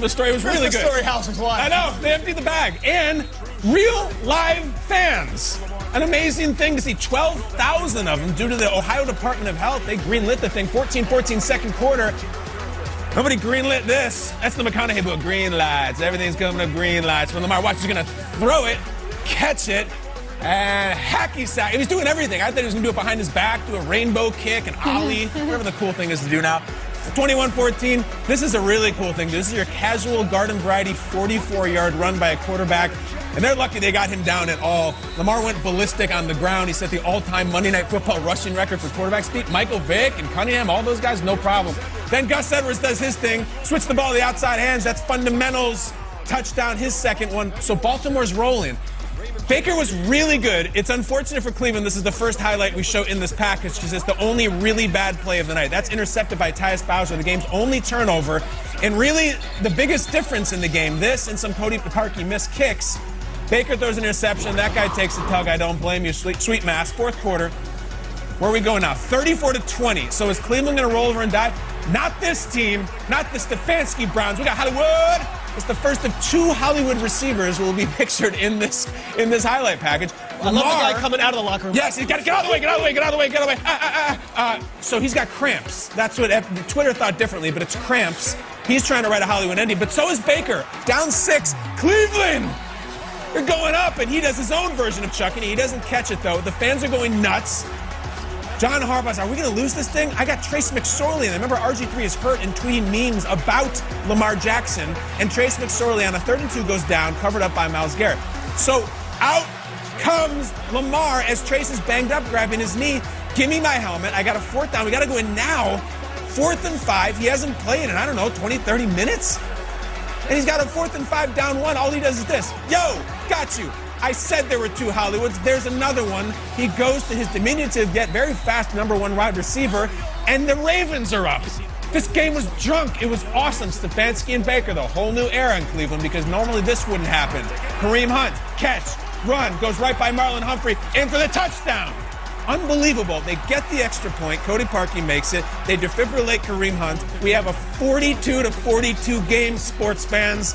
The story was really good. Story house was live. I know, they emptied the bag. And real live fans. An amazing thing to see 12,000 of them due to the Ohio Department of Health. They greenlit the thing, 14-14 second quarter. Nobody greenlit this. That's the McConaughey book, green lights. Everything's coming to green lights. When Lamar Jackson's gonna throw it, catch it, and hacky sack. He was doing everything. I thought he was gonna do it behind his back, do a rainbow kick, an ollie, whatever the cool thing is to do now. 21-14, this is a really cool thing. This is your casual garden variety 44-yard run by a quarterback. And they're lucky they got him down at all. Lamar went ballistic on the ground. He set the all-time Monday Night Football rushing record for quarterback speed. Michael Vick and Cunningham, all those guys, no problem. Then Gus Edwards does his thing. Switch the ball to the outside hands. That's fundamentals. Touchdown, his second one. So Baltimore's rolling. Baker was really good. It's unfortunate for Cleveland. This is the first highlight we show in this package because it's the only really bad play of the night. That's intercepted by Tyus Bowser, the game's only turnover. And really, the biggest difference in the game, this and some Cody Parkey missed kicks. Baker throws an interception. That guy takes a tug. I don't blame you. Sweet mass. Fourth quarter. Where are we going now? 34-20. So is Cleveland going to roll over and die? Not this team. Not the Stefanski Browns. We got Hollywood. It's the first of two Hollywood receivers who will be pictured in this highlight package. I love the guy coming out of the locker room. Yes, he's got to get out of the way, get out of the way, get out of the way, get out of the way. So he's got cramps. That's what Twitter thought differently, but it's cramps. He's trying to write a Hollywood ending, but so is Baker. Down 6, Cleveland. They're going up, and he does his own version of chucking it. He doesn't catch it, though. The fans are going nuts. John Harbaugh's, are we going to lose this thing? I got Trace McSorley, and I remember RG3 is hurt and tweeting memes about Lamar Jackson, and Trace McSorley on a 3rd and 2 goes down, covered up by Myles Garrett. So out comes Lamar as Trace is banged up, grabbing his knee. Give me my helmet. I got a 4th down. We got to go in now. 4th and 5. He hasn't played in, I don't know, 20, 30 minutes? And he's got a 4th and 5 down 1. All he does is this. Yo, got you. I said there were 2 Hollywoods. There's another one. He goes to his diminutive yet very fast #1 wide receiver, and the Ravens are up. This game was drunk. It was awesome. Stefanski and Baker, the whole new era in Cleveland, because normally this wouldn't happen. Kareem Hunt, catch, run, goes right by Marlon Humphrey, in for the touchdown. Unbelievable. They get the extra point. Cody Parkey makes it. They defibrillate Kareem Hunt. We have a 42-42 game, sports fans.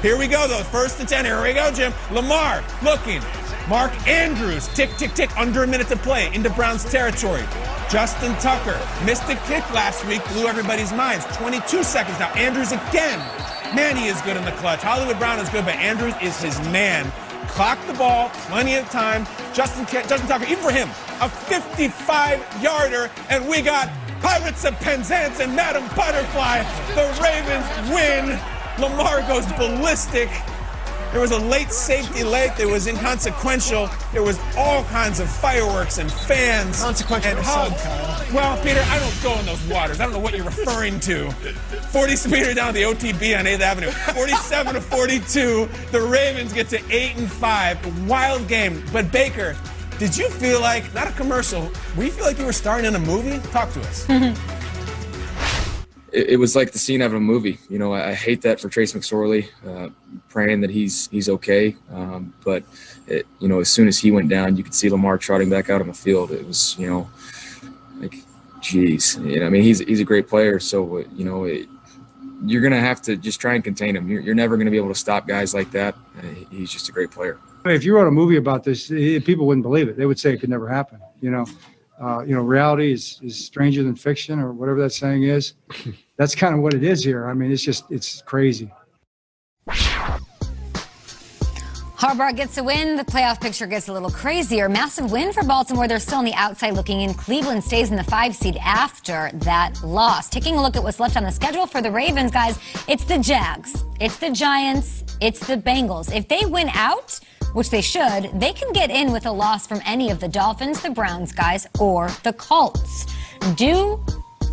Here we go, though. 1st and 10. Here we go, Jim. Lamar looking. Mark Andrews. Tick, tick, tick. Under a minute to play. Into Browns territory. Justin Tucker missed a kick last week. Blew everybody's minds. 22 seconds now. Andrews again. Man, he is good in the clutch. Hollywood Brown is good, but Andrews is his man. Clock the ball. Plenty of time. Justin Tucker, even for him, a 55-yarder. And we got Pirates of Penzance and Madam Butterfly. The Ravens win. Lamar goes ballistic. There was a late safety late. There was inconsequential. There was all kinds of fireworks and fans. Consequential and hugs. Well, Peter, I don't go in those waters. I don't know what you're referring to. 40 meter down the OTB on 8th Avenue. 47-42. The Ravens get to 8-5. Wild game. But Baker, did you feel like, not a commercial, were you feel like you were starring in a movie? Talk to us. It was like the scene out of a movie. You know, I hate that for Trace McSorley, praying that he's okay. But, you know, as soon as he went down, you could see Lamar trotting back out on the field. It was, you know, like, geez. You know, I mean, he's a great player. So, you know, you're going to have to just try and contain him. You're never going to be able to stop guys like that. He's just a great player. If you wrote a movie about this, people wouldn't believe it. They would say it could never happen, you know. Reality is stranger than fiction, or whatever that saying is. That's kind of what it is here. I mean, it's crazy. Harbaugh gets a win. The playoff picture gets a little crazier. Massive win for Baltimore. They're still on the outside looking in. Cleveland stays in the 5 seed after that loss. Taking a look at what's left on the schedule for the Ravens, guys, it's the Jags, it's the Giants, it's the Bengals. If they win out, which they should, they can get in with a loss from any of the Dolphins, the Browns, guys, or the Colts. Do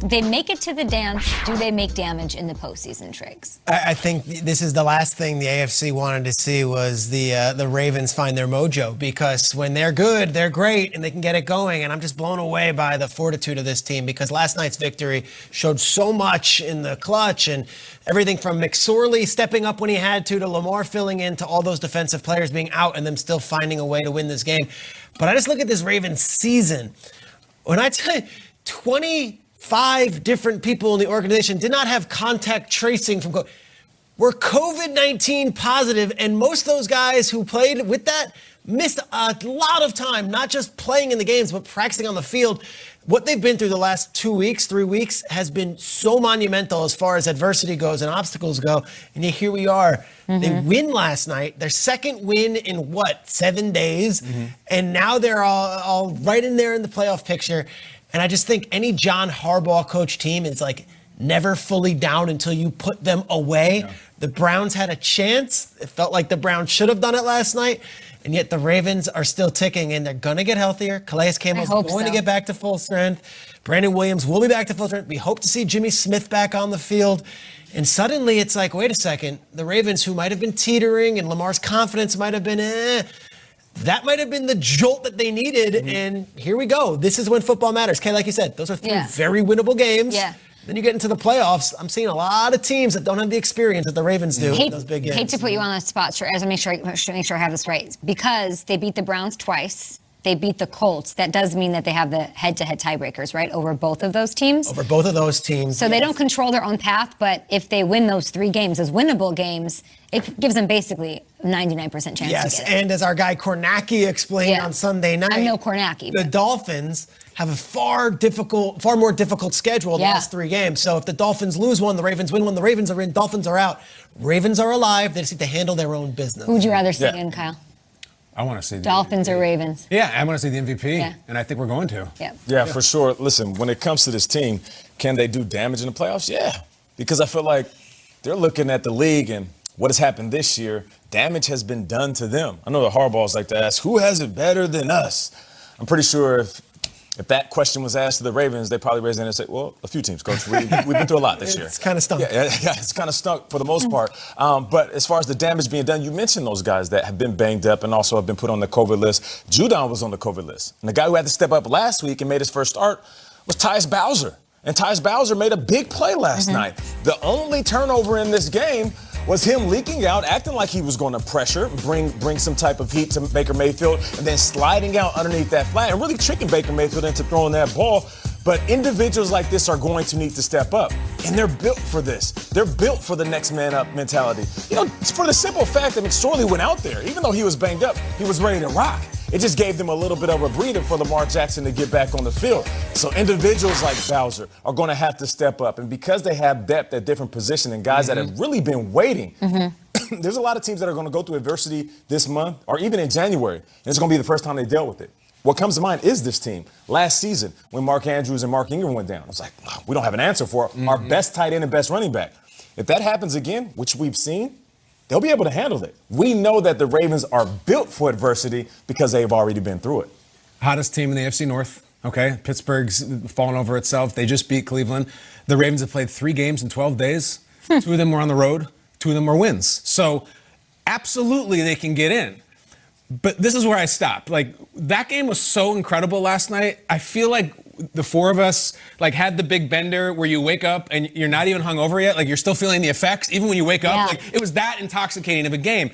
they make it to the dance? Do they make damage in the postseason, Triggs? I think this is the last thing the AFC wanted to see was the Ravens find their mojo, because when they're good, they're great, and they can get it going. And I'm just blown away by the fortitude of this team, because last night's victory showed so much in the clutch, and everything from McSorley stepping up when he had to Lamar filling in, to all those defensive players being out and them still finding a way to win this game. But I just look at this Ravens season. When I tell you, 25 different people in the organization did not have contact tracing from were COVID-19 positive, and most of those guys who played with that missed a lot of time, not just playing in the games, but practicing on the field. What they've been through the last 2 weeks, 3 weeks, has been so monumental as far as adversity goes and obstacles go. And yet here we are. They win last night, their second win in 7 days? And now they're all right in there in the playoff picture. And I just think any John Harbaugh coach team is like never fully down until you put them away. Yeah. The Browns had a chance. It felt like the Browns should have done it last night. And yet the Ravens are still ticking, and they're going to get healthier. Calais Campbell's going to get back to full strength. Brandon Williams will be back to full strength. We hope to see Jimmy Smith back on the field. And suddenly it's like, wait a second. The Ravens, who might have been teetering, and Lamar's confidence might have been, that might have been the jolt that they needed. And here we go. This is when football matters. Kay, like you said, those are three very winnable games. Yeah. Then you get into the playoffs. I'm seeing a lot of teams that don't have the experience that the Ravens do in those big games. Hate to put you on the spot, Schrager, to make sure I have this right. Because they beat the Browns twice, they beat the Colts. That does mean that they have the head-to-head tiebreakers, right, over both of those teams? Over both of those teams. So they don't control their own path, but if they win those 3 games as winnable games, it gives them basically 99% chance to get it. And as our guy Kornacki explained on Sunday night, I'm no Kornacki. The Dolphins have a far more difficult schedule the last 3 games. So if the Dolphins lose one, the Ravens win one, the Ravens are in, Dolphins are out. Ravens are alive. They just need to handle their own business. Who would you rather see in, Kyle? I want to see the Dolphins MVP. Or Ravens. Yeah, I want to see the MVP, and I think we're going to. Yeah, for sure. Listen, when it comes to this team, can they do damage in the playoffs? Yeah, because I feel like they're looking at the league and what has happened this year. Damage has been done to them. I know the Harbaughs like to ask, who has it better than us? I'm pretty sure if that question was asked to the Ravens, they probably raise their hand and say, well, a few teams, Coach. We've been through a lot this year. It's kind of stunk. Yeah, it's kind of stunk for the most part. But as far as the damage being done, you mentioned those guys that have been banged up and also have been put on the COVID list. Judon was on the COVID list. And the guy who had to step up last week and made his first start was Tyus Bowser. And Tyus Bowser made a big play last night. The only turnover in this game was him leaking out, acting like he was going to pressure, bring some type of heat to Baker Mayfield, and then sliding out underneath that flat and really tricking Baker Mayfield into throwing that ball. But individuals like this are going to need to step up, and they're built for this. They're built for the next man up mentality. You know, it's for the simple fact that McSorley went out there. Even though he was banged up, he was ready to rock. It just gave them a little bit of a breather for Lamar Jackson to get back on the field. So individuals like Bowser are going to have to step up. And because they have depth at different positions and guys that have really been waiting, there's a lot of teams that are going to go through adversity this month or even in January. And it's going to be the first time they dealt with it. What comes to mind is this team. Last season, when Mark Andrews and Mark Ingram went down, it's like, we don't have an answer for our best tight end and best running back. If that happens again, which we've seen, they'll be able to handle it. We know that the Ravens are built for adversity because they've already been through it. Hottest team in the AFC North. Okay, Pittsburgh's fallen over itself. They just beat Cleveland. The Ravens have played 3 games in 12 days. 2 of them were on the road. 2 of them were wins. So absolutely they can get in. But this is where I stop. Like, that game was so incredible last night. I feel like the 4 of us had the big bender where you wake up and you're not even hungover yet. Like, you're still feeling the effects even when you wake up. Like, it was that intoxicating of a game.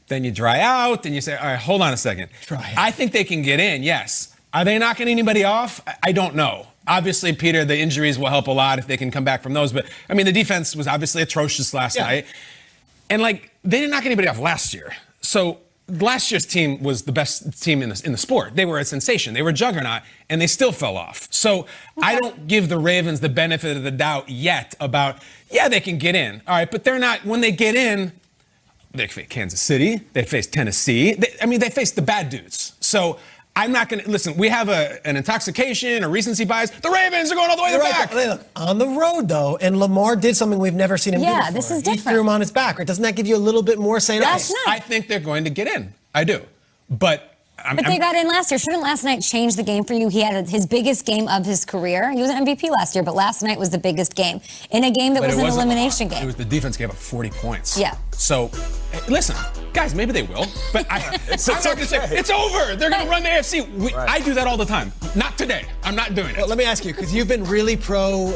Then you dry out and you say, all right, hold on a second. I think they can get in, yes. Are they knocking anybody off? I don't know. Obviously, Peter, the injuries will help a lot if they can come back from those. But, I mean, the defense was obviously atrocious last night. And, they didn't knock anybody off last year. So last year's team was the best team in the sport. They were a sensation. They were a juggernaut, and they still fell off. So I don't give the Ravens the benefit of the doubt yet about, they can get in. All right, but they're not. When they get in, they face Kansas City. They face Tennessee. They face the bad dudes. So I'm not going to – listen, we have an intoxication, a recency bias. The Ravens are going all the way back. Look, on the road, though, and Lamar did something we've never seen him do before. Yeah, this is different. He threw him on his back, right? Doesn't that give you a little bit more saying, I think they're going to get in. I do. But they got in last year. Shouldn't last night change the game for you? He had his biggest game of his career. He was an MVP last year, but last night was the biggest game. In a game that was an elimination game. It was the defense gave up 40 points. Yeah. So, listen, guys, maybe they will. But I'm not going to say, it's over. They're going to run the AFC. I do that all the time. Not today. I'm not doing it. Well, let me ask you, because you've been really pro,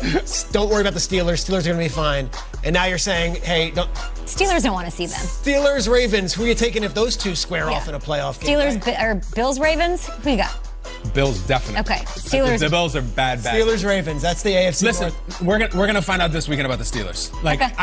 don't worry about the Steelers. Steelers are going to be fine. And now you're saying, hey, don't. Steelers don't want to see them. Steelers, Ravens, who are you taking if those two square off in a playoff game? Steelers or Bills, Ravens? Who you got? Bills definitely. Okay, Steelers. The Bills are bad. Steelers, Ravens. That's the AFC. Listen, North. we're gonna find out this weekend about the Steelers. Like, Okay.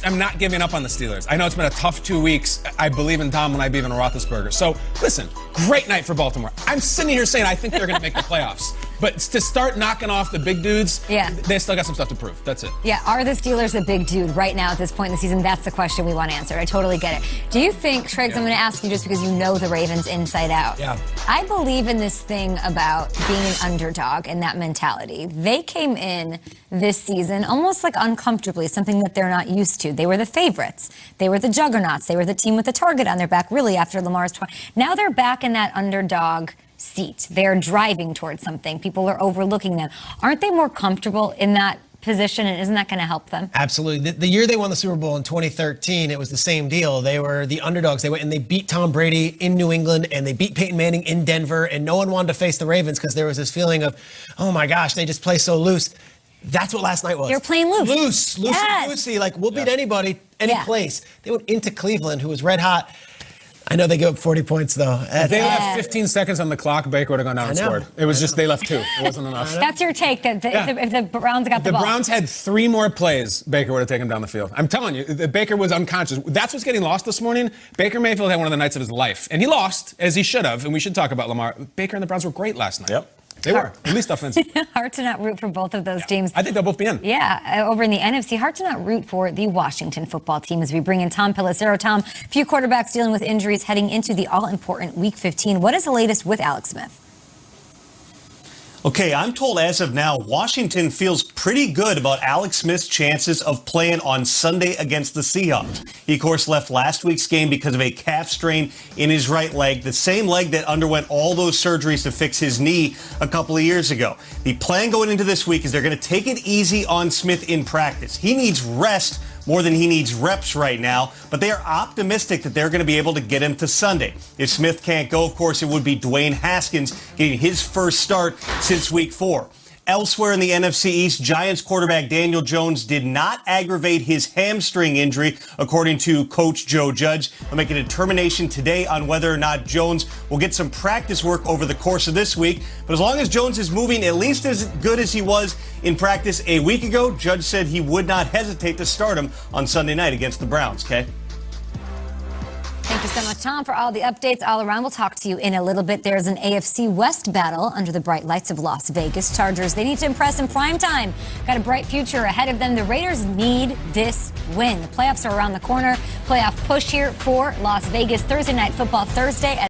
I'm not giving up on the Steelers. I know it's been a tough 2 weeks. I believe in Tom and I believe in Roethlisberger. So listen, great night for Baltimore. I'm sitting here saying I think they're gonna make the playoffs. But to start knocking off the big dudes, they still got some stuff to prove. That's it. Yeah, are the Steelers a big dude right now at this point in the season? That's the question we want answered. I totally get it. Do you think, Schrager, I'm going to ask you just because you know the Ravens inside out. Yeah. I believe in this thing about being an underdog and that mentality. They came in this season almost like uncomfortably, something that they're not used to. They were the favorites. They were the juggernauts. They were the team with the target on their back, really, after Lamar's 20. Now they're back in that underdog seat. They're driving towards something. People are overlooking them. Aren't they more comfortable in that position, and isn't that going to help them? Absolutely. The year they won the Super Bowl in 2013, it was the same deal. They were the underdogs. They went and they beat Tom Brady in New England, and they beat Peyton Manning in Denver, and no one wanted to face the Ravens because there was this feeling of, oh my gosh, they just play so loose. That's what last night was. You're playing loose. Loosey. Like, we'll beat anybody, any place. They went into Cleveland, who was red hot. I know they gave up 40 points, though. If they left 15 seconds on the clock, Baker would have gone down and scored. It was just they left 2. It wasn't enough. That's your take, that if the Browns got the ball. The Browns had 3 more plays, Baker would have taken them down the field. I'm telling you, Baker was unconscious. That's what's getting lost this morning. Baker Mayfield had one of the nights of his life. And he lost, as he should have, and we should talk about Lamar. Baker and the Browns were great last night. Yep. They were, at least offensive. Hard to not root for both of those teams. I think they'll both be in. Yeah, over in the NFC, hard to not root for the Washington football team as we bring in Tom Pelissero. Tom, a few quarterbacks dealing with injuries heading into the all-important Week 15. What is the latest with Alex Smith? Okay, I'm told as of now, Washington feels pretty good about Alex Smith's chances of playing on Sunday against the Seahawks. He, of course, left last week's game because of a calf strain in his right leg, the same leg that underwent all those surgeries to fix his knee a couple of years ago. The plan going into this week is they're going to take it easy on Smith in practice. He needs rest more than he needs reps right now, but they are optimistic that they're going to be able to get him to Sunday. If Smith can't go, of course, it would be Dwayne Haskins getting his first start since Week 4. Elsewhere in the NFC East, Giants quarterback Daniel Jones did not aggravate his hamstring injury, according to Coach Joe Judge. They'll make a determination today on whether or not Jones will get some practice work over the course of this week. But as long as Jones is moving at least as good as he was in practice a week ago, Judge said he would not hesitate to start him on Sunday night against the Browns. Okay? Thank you so much, Tom, for all the updates all around. We'll talk to you in a little bit. There's an AFC West battle under the bright lights of Las Vegas. Chargers, they need to impress in prime time. Got a bright future ahead of them. The Raiders need this win. The playoffs are around the corner. Playoff push here for Las Vegas. Thursday Night Football Thursday at